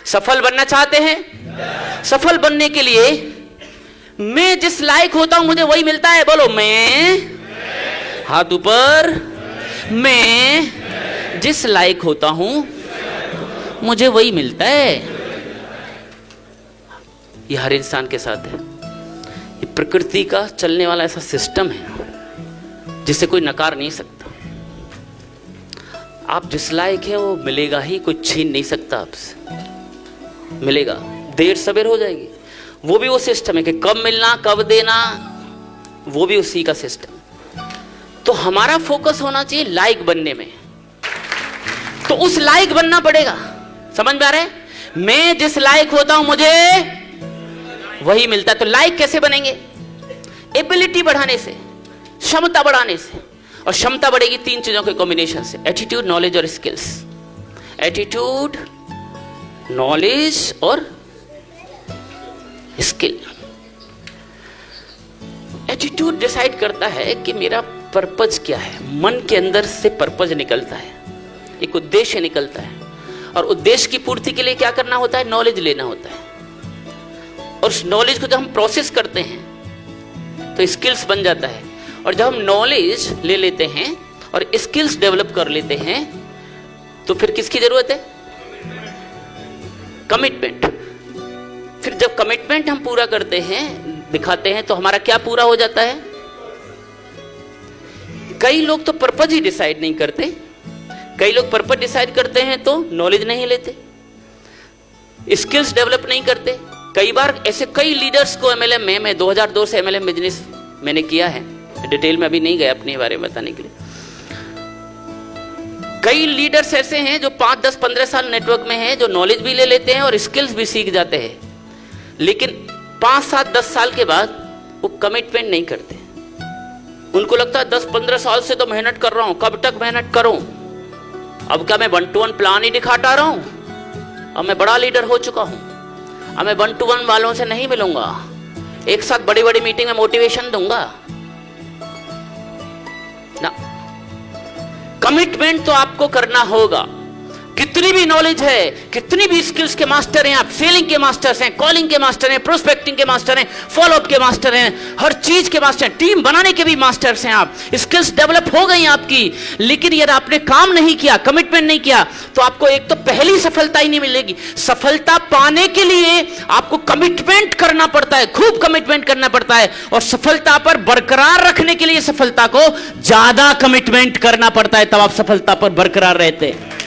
सफल बनना चाहते हैं? सफल बनने के लिए मैं जिस लायक होता हूं मुझे वही मिलता है। बोलो मैं, हाथ ऊपर, मैं जिस लायक होता हूं मुझे वही मिलता है। ये हर इंसान के साथ है। ये प्रकृति का चलने वाला ऐसा सिस्टम है जिसे कोई नकार नहीं सकता। आप जिस लायक है वो मिलेगा ही, कोई छीन नहीं सकता आपसे। मिलेगा, देर सवेर हो जाएगी। वो भी वो सिस्टम है कि कब मिलना कब देना, वो भी उसी का सिस्टम। तो हमारा फोकस होना चाहिए लायक बनने में। तो उस लायक बनना पड़ेगा। समझ में आ रहा है? मैं जिस लायक होता हूं मुझे वही मिलता है। तो लायक कैसे बनेंगे? एबिलिटी बढ़ाने से, क्षमता बढ़ाने से। और क्षमता बढ़ेगी तीन चीजों के कॉम्बिनेशन से, एटीट्यूड, नॉलेज और स्किल्स। एटीट्यूड, नॉलेज और स्किल। एटीट्यूड डिसाइड करता है कि मेरा पर्पज क्या है। मन के अंदर से पर्पज निकलता है, एक उद्देश्य निकलता है। और उद्देश्य की पूर्ति के लिए क्या करना होता है? नॉलेज लेना होता है। और उस नॉलेज को जब हम प्रोसेस करते हैं तो स्किल्स बन जाता है। और जब हम नॉलेज ले लेते हैं और स्किल्स डेवलप कर लेते हैं तो फिर किसकी जरूरत है? कमिटमेंट। फिर जब कमिटमेंट हम पूरा करते हैं, दिखाते हैं, तो हमारा क्या पूरा हो जाता है? कई लोग तो पर्पज ही डिसाइड नहीं करते। कई लोग पर्पज डिसाइड करते हैं तो नॉलेज नहीं लेते, स्किल्स डेवलप नहीं करते। कई बार ऐसे कई लीडर्स को एमएलएम में, मैं 2002 से एमएलएम बिजनेस मैंने किया है, डिटेल में अभी नहीं गया अपने बारे में बताने के लिए। कई लीडर्स ऐसे हैं जो 5, 10, 15 साल नेटवर्क में हैं, जो नॉलेज भी ले लेते हैं और स्किल्स भी सीख जाते हैं, लेकिन 5, 7, 10 साल के बाद वो कमिटमेंट नहीं करते। उनको लगता है 10, 15 साल से तो मेहनत कर रहा हूं, कब तक मेहनत करूं? अब क्या मैं 1 to 1 प्लान ही दिखाता रहा हूं? अब मैं बड़ा लीडर हो चुका हूं, अब मैं 1 to 1 वालों से नहीं मिलूंगा, एक साथ बड़ी बड़ी मीटिंग में मोटिवेशन दूंगा ना। कमिटमेंट तो आपको करना होगा। कितनी भी नॉलेज है, कितनी भी स्किल्स के मास्टर हैं आप, सेलिंग के मास्टर्स हैं, कॉलिंग के मास्टर हैं, प्रोस्पेक्टिंग के मास्टर हैं, फॉलोअप के मास्टर हैं, हर चीज के मास्टर हैं, टीम बनाने के भी मास्टर्स हैं आप। स्किल्स डेवलप हो गई आपकी, लेकिन यदि आपने काम नहीं किया, कमिटमेंट नहीं किया, तो आपको एक तो पहली सफलता ही नहीं मिलेगी। सफलता पाने के लिए आपको कमिटमेंट करना पड़ता है, खूब कमिटमेंट करना पड़ता है। और सफलता पर बरकरार रखने के लिए सफलता को ज्यादा कमिटमेंट करना पड़ता है, तब आप सफलता पर बरकरार रहते हैं।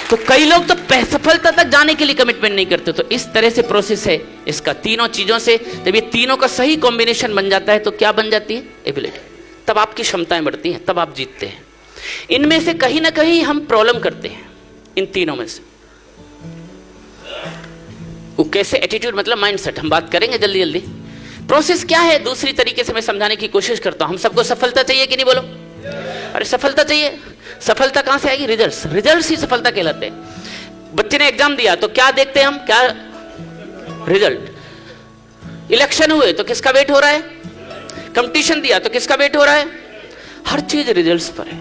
तो कई लोग तो सफलता तक जाने के लिए कमिटमेंट नहीं करते। तो इस तरह से प्रोसेस है इसका, तीनों चीजों से। जब ये तीनों का सही कॉम्बिनेशन बन जाता है तो क्या बन जाती है? एबिलिटी। तब आपकी क्षमताएं बढ़ती हैं, तब आप जीतते हैं। इनमें से कहीं ना कहीं हम प्रॉब्लम करते हैं, इन तीनों में से। वो कैसे? एटीट्यूड मतलब माइंडसेट, हम बात करेंगे जल्दी जल्दी। प्रोसेस क्या है दूसरी तरीके से मैं समझाने की कोशिश करता हूं। हम सबको सफलता चाहिए कि नहीं? बोलो। अरे सफलता चाहिए। सफलता कहां से आएगी? रिजल्ट्स। रिजल्ट्स ही सफलता कहलाते हैं। बच्चे ने एग्जाम दिया तो क्या देखते हैं हम? क्या? रिजल्ट। इलेक्शन हुए तो किसका वेट हो रहा है? कंपटीशन दिया तो किसका वेट हो रहा है? हर चीज रिजल्ट्स पर है।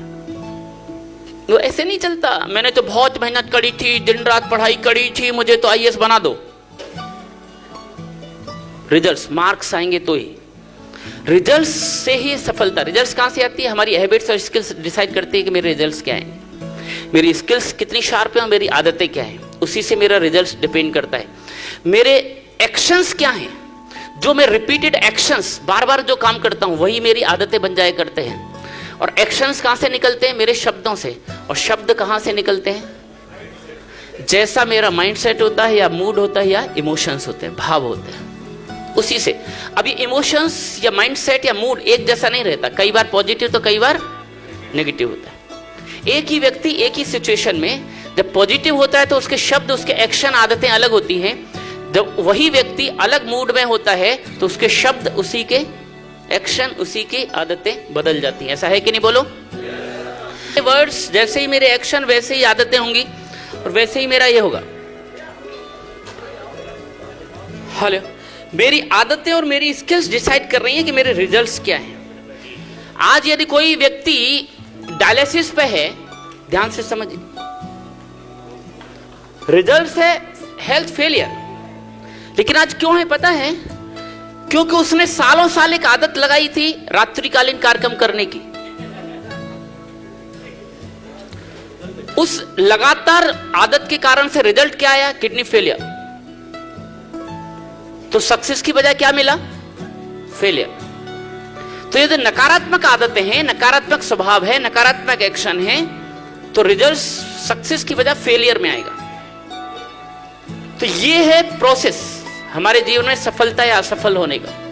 वो ऐसे नहीं चलता, मैंने तो बहुत मेहनत करी थी, दिन रात पढ़ाई करी थी, मुझे तो आईएएस बना दो। रिजल्ट्स, मार्क्स आएंगे तो ही। रिजल्ट्स से ही सफलता। रिजल्ट्स कहां से आती है? हमारी हैबिट्स और स्किल्स डिसाइड करती है कि मेरे रिजल्ट्स क्या हैं, मेरी स्किल्स कितनी शार्प है और मेरी आदतें क्या हैं। उसी से मेरा रिजल्ट्स डिपेंड करता है। मेरे एक्शंस क्या हैं, जो मैं रिपीटेड एक्शंस, बार बार जो काम करता हूं वही मेरी आदतें बन जाया करते हैं। और एक्शंस कहां से निकलते हैं? मेरे शब्दों से। और शब्द कहां से निकलते हैं? जैसा मेरा माइंडसेट होता है, या मूड होता है, या इमोशंस होते हैं, भाव होते हैं, उसी से। अब ये इमोशंस या माइंडसेट या मूड एक जैसा नहीं रहता, कई बार पॉजिटिव तो कई बार नेगेटिव होता है। एक ही व्यक्ति एक ही सिचुएशन में जब पॉजिटिव होता है तो उसके शब्द, उसके एक्शन, आदतें अलग होती हैं। जब वही व्यक्ति अलग मूड में होता है तो उसके शब्द, उसी के एक्शन, उसी की आदतें बदल जाती हैं। ऐसा है कि नहीं? बोलो। वर्ड्स जैसे ही मेरे एक्शन वैसे ही आदतें होंगी और वैसे ही मेरा ये होगा। हेलो। मेरी आदतें और मेरी स्किल्स डिसाइड कर रही हैं कि मेरे रिजल्ट्स क्या हैं। आज यदि कोई व्यक्ति डायलिसिस पे है, ध्यान से समझिए, रिजल्ट्स है हेल्थ फेलियर। लेकिन आज क्यों है पता है? क्योंकि उसने सालों साल एक आदत लगाई थी रात्रिकालीन कार्यक्रम करने की। उस लगातार आदत के कारण से रिजल्ट क्या आया? Kidney failure. तो सक्सेस की बजाय क्या मिला? फेलियर। तो यदि नकारात्मक आदतें हैं, नकारात्मक स्वभाव है, नकारात्मक एक्शन है, तो रिजल्ट सक्सेस की बजाय फेलियर में आएगा। तो ये है प्रोसेस हमारे जीवन में सफलता या असफल होने का।